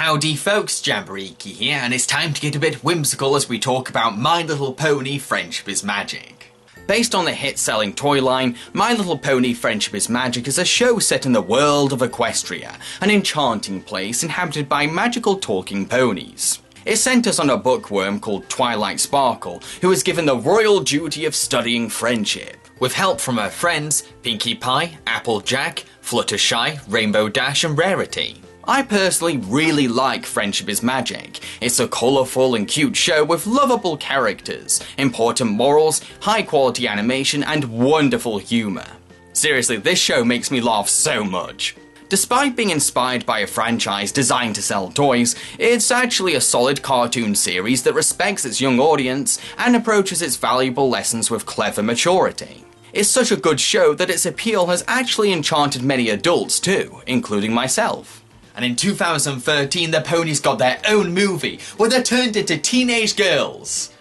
Howdy folks, Jambareeqi here, and it's time to get a bit whimsical as we talk about My Little Pony Friendship is Magic. Based on the hit-selling toy line, My Little Pony Friendship is Magic is a show set in the world of Equestria, an enchanting place inhabited by magical talking ponies. It centres on a bookworm called Twilight Sparkle, who is given the royal duty of studying friendship, with help from her friends Pinkie Pie, Applejack, Fluttershy, Rainbow Dash and Rarity. I personally really like Friendship is Magic. It's a colourful and cute show with lovable characters, important morals, high quality animation and wonderful humour. Seriously, this show makes me laugh so much. Despite being inspired by a franchise designed to sell toys, it's actually a solid cartoon series that respects its young audience and approaches its valuable lessons with clever maturity. It's such a good show that its appeal has actually enchanted many adults too, including myself. And in 2013, the ponies got their own movie, where they turned into teenage girls.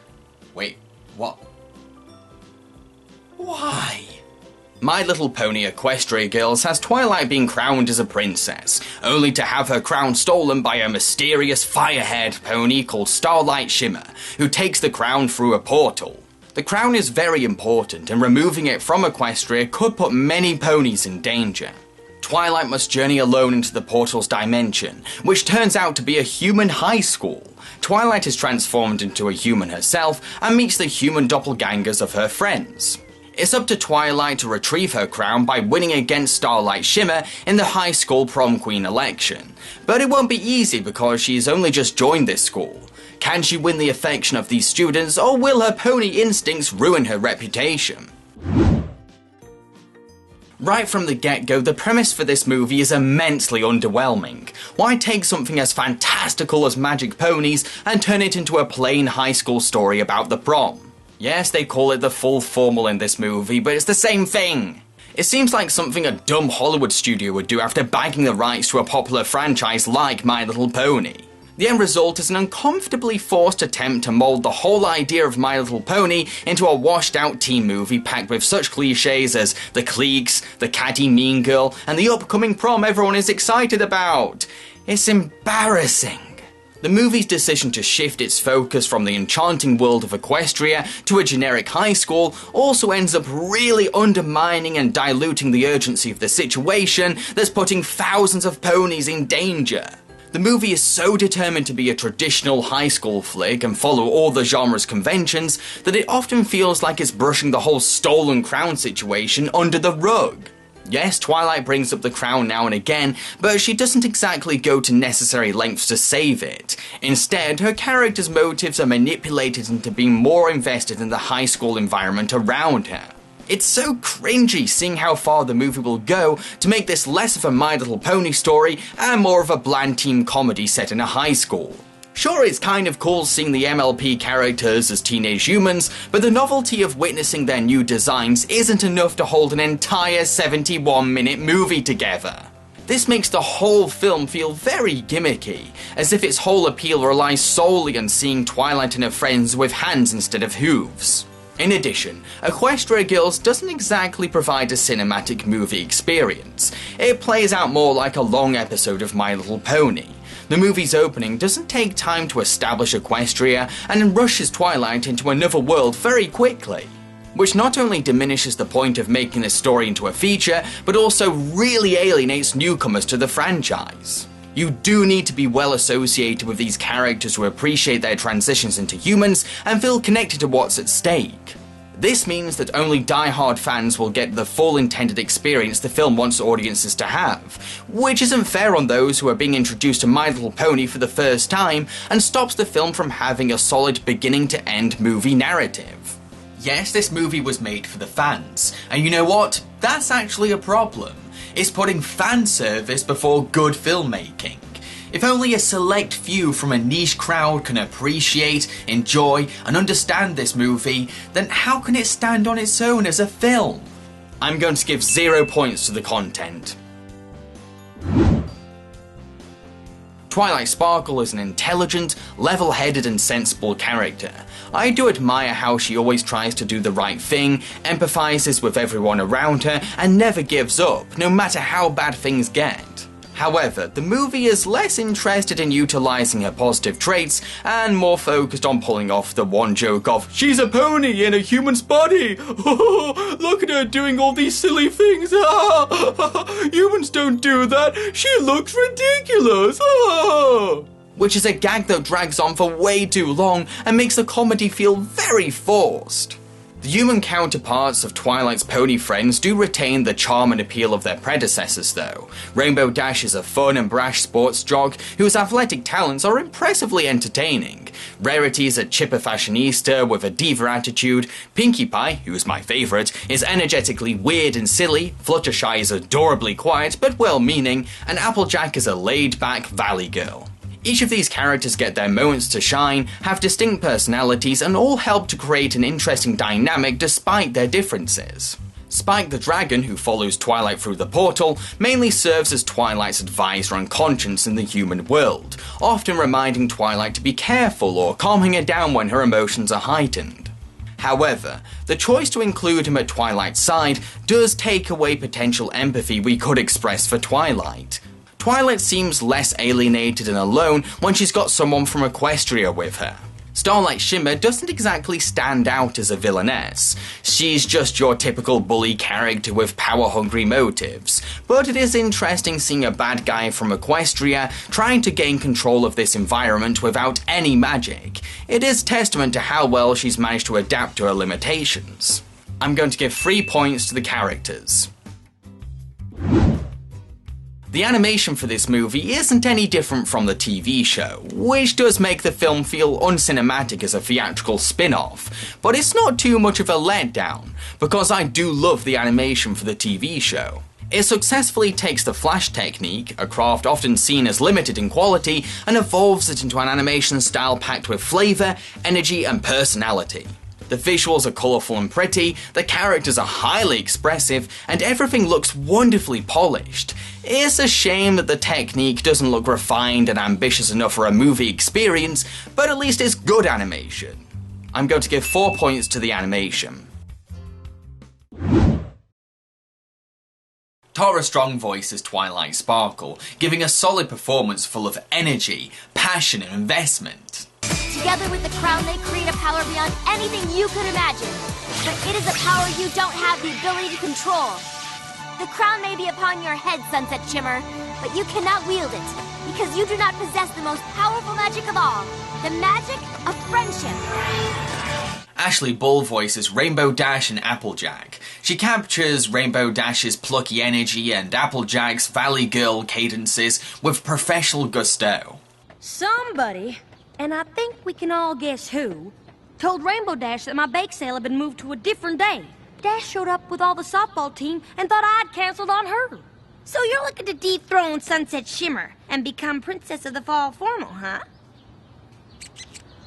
Wait, what? Why? My Little Pony Equestria Girls has Twilight being crowned as a princess, only to have her crown stolen by a mysterious fire-haired pony called Starlight Shimmer, who takes the crown through a portal. The crown is very important, and removing it from Equestria could put many ponies in danger. Twilight must journey alone into the portal's dimension, which turns out to be a human high school. Twilight is transformed into a human herself and meets the human doppelgangers of her friends. It's up to Twilight to retrieve her crown by winning against Starlight Shimmer in the high school prom queen election. But it won't be easy because she's only just joined this school. Can she win the affection of these students, or will her pony instincts ruin her reputation? Right from the get-go, the premise for this movie is immensely underwhelming. Why take something as fantastical as magic ponies and turn it into a plain high school story about the prom? Yes, they call it the full formal in this movie, but it's the same thing. It seems like something a dumb Hollywood studio would do after bagging the rights to a popular franchise like My Little Pony. The end result is an uncomfortably forced attempt to mould the whole idea of My Little Pony into a washed-out teen movie packed with such cliches as the cliques, the catty mean girl, and the upcoming prom everyone is excited about. It's embarrassing. The movie's decision to shift its focus from the enchanting world of Equestria to a generic high school also ends up really undermining and diluting the urgency of the situation that's putting thousands of ponies in danger. The movie is so determined to be a traditional high school flick and follow all the genre's conventions that it often feels like it's brushing the whole stolen crown situation under the rug. Yes, Twilight brings up the crown now and again, but she doesn't exactly go to necessary lengths to save it. Instead, her character's motives are manipulated into being more invested in the high school environment around her. It's so cringy seeing how far the movie will go to make this less of a My Little Pony story and more of a bland teen comedy set in a high school. Sure, it's kind of cool seeing the MLP characters as teenage humans, but the novelty of witnessing their new designs isn't enough to hold an entire 71-minute movie together. This makes the whole film feel very gimmicky, as if its whole appeal relies solely on seeing Twilight and her friends with hands instead of hooves. In addition, Equestria Girls doesn't exactly provide a cinematic movie experience. It plays out more like a long episode of My Little Pony. The movie's opening doesn't take time to establish Equestria and rushes Twilight into another world very quickly, which not only diminishes the point of making this story into a feature, but also really alienates newcomers to the franchise. You do need to be well associated with these characters to appreciate their transitions into humans and feel connected to what's at stake. This means that only die-hard fans will get the full intended experience the film wants audiences to have, which isn't fair on those who are being introduced to My Little Pony for the first time and stops the film from having a solid beginning-to-end movie narrative. Yes, this movie was made for the fans, and you know what? That's actually a problem. It's putting fan service before good filmmaking. If only a select few from a niche crowd can appreciate, enjoy, and understand this movie, then how can it stand on its own as a film? I'm going to give 0 points to the content. Twilight Sparkle is an intelligent, level-headed and sensible character. I do admire how she always tries to do the right thing, empathises with everyone around her, and never gives up, no matter how bad things get. However, the movie is less interested in utilising her positive traits and more focused on pulling off the one joke of, "She's a pony in a human's body! Look at her doing all these silly things! Humans don't do that! She looks ridiculous!" Which is a gag that drags on for way too long and makes the comedy feel very forced. The human counterparts of Twilight's pony friends do retain the charm and appeal of their predecessors though. Rainbow Dash is a fun and brash sports jock whose athletic talents are impressively entertaining. Rarity is a chipper fashionista with a diva attitude. Pinkie Pie, who is my favourite, is energetically weird and silly. Fluttershy is adorably quiet but well-meaning, and Applejack is a laid-back valley girl. Each of these characters get their moments to shine, have distinct personalities, and all help to create an interesting dynamic despite their differences. Spike the Dragon, who follows Twilight through the portal, mainly serves as Twilight's advisor and conscience in the human world, often reminding Twilight to be careful or calming her down when her emotions are heightened. However, the choice to include him at Twilight's side does take away potential empathy we could express for Twilight. Twilight seems less alienated and alone when she's got someone from Equestria with her. Starlight Shimmer doesn't exactly stand out as a villainess. She's just your typical bully character with power-hungry motives. But it is interesting seeing a bad guy from Equestria trying to gain control of this environment without any magic. It is testament to how well she's managed to adapt to her limitations. I'm going to give 3 points to the characters. The animation for this movie isn't any different from the TV show, which does make the film feel uncinematic as a theatrical spin-off, but it's not too much of a letdown, because I do love the animation for the TV show. It successfully takes the flash technique, a craft often seen as limited in quality, and evolves it into an animation style packed with flavour, energy and personality. The visuals are colourful and pretty, the characters are highly expressive, and everything looks wonderfully polished. It's a shame that the technique doesn't look refined and ambitious enough for a movie experience, but at least it's good animation. I'm going to give 4 points to the animation. Tara Strong voices Twilight Sparkle, giving a solid performance full of energy, passion and investment. Together with the crown, they create a power beyond anything you could imagine. But it is a power you don't have the ability to control. The crown may be upon your head, Sunset Shimmer, but you cannot wield it, because you do not possess the most powerful magic of all, the magic of friendship. Ashley Bull voices Rainbow Dash and Applejack. She captures Rainbow Dash's plucky energy and Applejack's Valley Girl cadences with professional gusto. Somebody, and I think we can all guess who, told Rainbow Dash that my bake sale had been moved to a different day. Dash showed up with all the softball team and thought I'd canceled on her. So you're looking to dethrone Sunset Shimmer and become Princess of the Fall Formal, huh?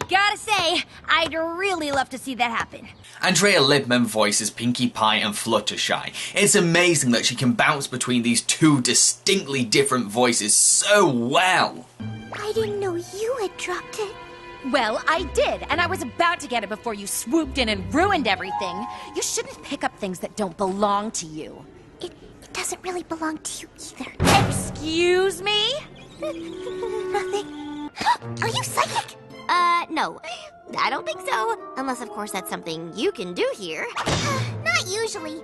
Gotta say, I'd really love to see that happen. Andrea Libman voices Pinkie Pie and Fluttershy. It's amazing that she can bounce between these two distinctly different voices so well. I didn't know you had dropped it. Well, I did, and I was about to get it before you swooped in and ruined everything. You shouldn't pick up things that don't belong to you. It doesn't really belong to you either. Excuse me? Nothing. Are you psychic? No. I don't think so. Unless, of course, that's something you can do here. Not usually.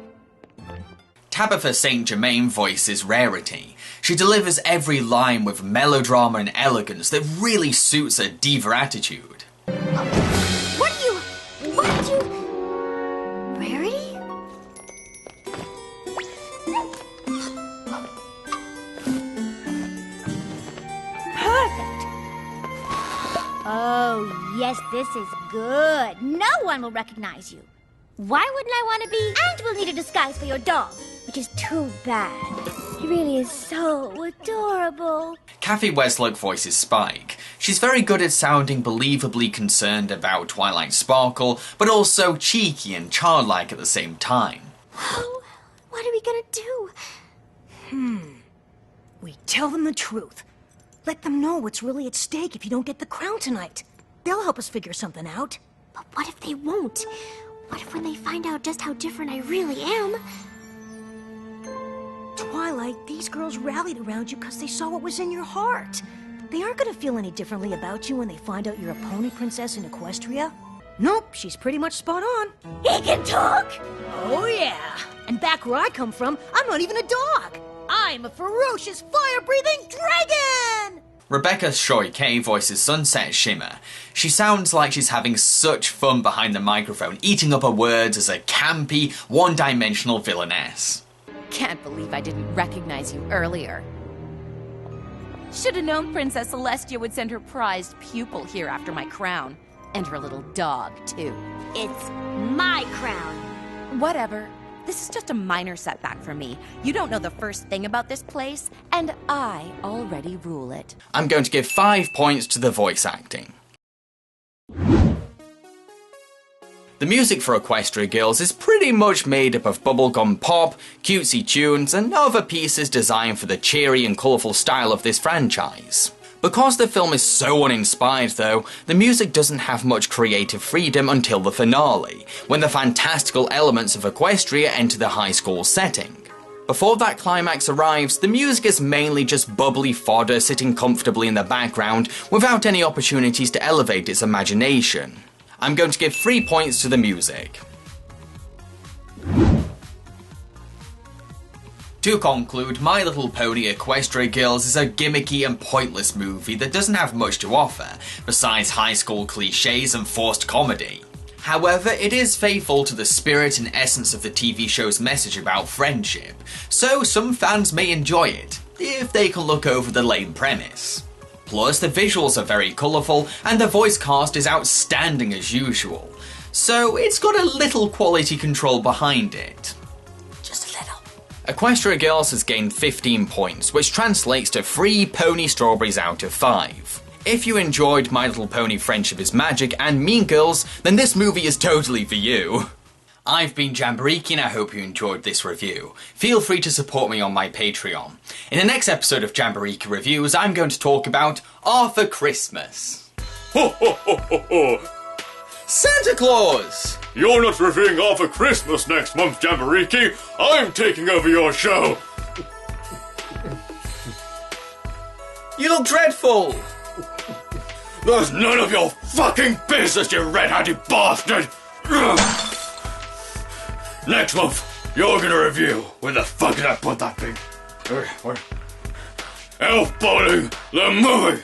Tabitha St. Germain voices Rarity. She delivers every line with melodrama and elegance that really suits her diva attitude. What did you... Rarity? Perfect. Oh, yes, this is good. No one will recognize you. Why wouldn't I want to be? And we'll need a disguise for your dog, which is too bad. He really is so adorable. Kathy Westlock voices Spike. She's very good at sounding believably concerned about Twilight Sparkle, but also cheeky and childlike at the same time. Oh, what are we gonna do? We tell them the truth. Let them know what's really at stake if you don't get the crown tonight. They'll help us figure something out. But what if they won't? What if when they find out just how different I really am? Twilight Twilight, these girls rallied around you because they saw what was in your heart. They aren't gonna feel any differently about you when they find out you're a pony princess in Equestria. Nope, she's pretty much spot on. He can talk! Oh yeah! And back where I come from, I'm not even a dog! I'm a ferocious, fire-breathing dragon! Rebecca Shoy voices Sunset Shimmer. She sounds like she's having such fun behind the microphone, eating up her words as a campy, one-dimensional villainess. Can't believe I didn't recognize you earlier. Should have known Princess Celestia would send her prized pupil here after my crown. And her little dog, too. It's my crown. Whatever. This is just a minor setback for me. You don't know the first thing about this place, and I already rule it. I'm going to give 5 points to the voice acting. The music for Equestria Girls is pretty much made up of bubblegum pop, cutesy tunes, and other pieces designed for the cheery and colourful style of this franchise. Because the film is so uninspired though, the music doesn't have much creative freedom until the finale, when the fantastical elements of Equestria enter the high school setting. Before that climax arrives, the music is mainly just bubbly fodder sitting comfortably in the background without any opportunities to elevate its imagination. I'm going to give 3 points to the music. To conclude, My Little Pony Equestria Girls is a gimmicky and pointless movie that doesn't have much to offer, besides high school cliches and forced comedy. However, it is faithful to the spirit and essence of the TV show's message about friendship, so some fans may enjoy it, if they can look over the lame premise. Plus, the visuals are very colourful, and the voice cast is outstanding as usual, so it's got a little quality control behind it. Equestria Girls has gained 15 points, which translates to 3 pony strawberries out of 5. If you enjoyed My Little Pony Friendship is Magic and Mean Girls, then this movie is totally for you. I've been Jambareeqi and I hope you enjoyed this review. Feel free to support me on my Patreon. In the next episode of Jambareeqi Reviews, I'm going to talk about Arthur Christmas. Ho ho ho ho ho! Santa Claus! You're not reviewing Arthur Christmas next month, Jambareeqi. I'm taking over your show. You look dreadful! There's none of your fucking business, you red-handed bastard! Next month, you're gonna review. Where the fuck did I put that thing? Where? Elf Bowling, the movie!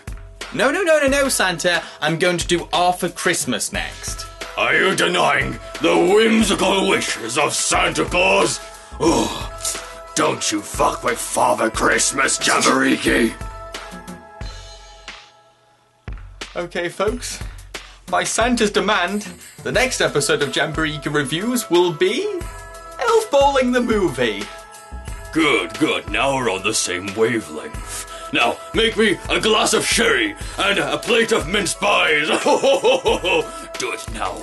No, Santa. I'm going to do Arthur Christmas next. Are you denying the whimsical wishes of Santa Claus? Oh, don't you fuck with Father Christmas, Jambareeqi! Okay, folks. By Santa's demand, the next episode of Jambareeqi Reviews will be Elf Bowling the movie. Good. Now we're on the same wavelength. Now, make me a glass of sherry and a plate of mince pies. Do it now.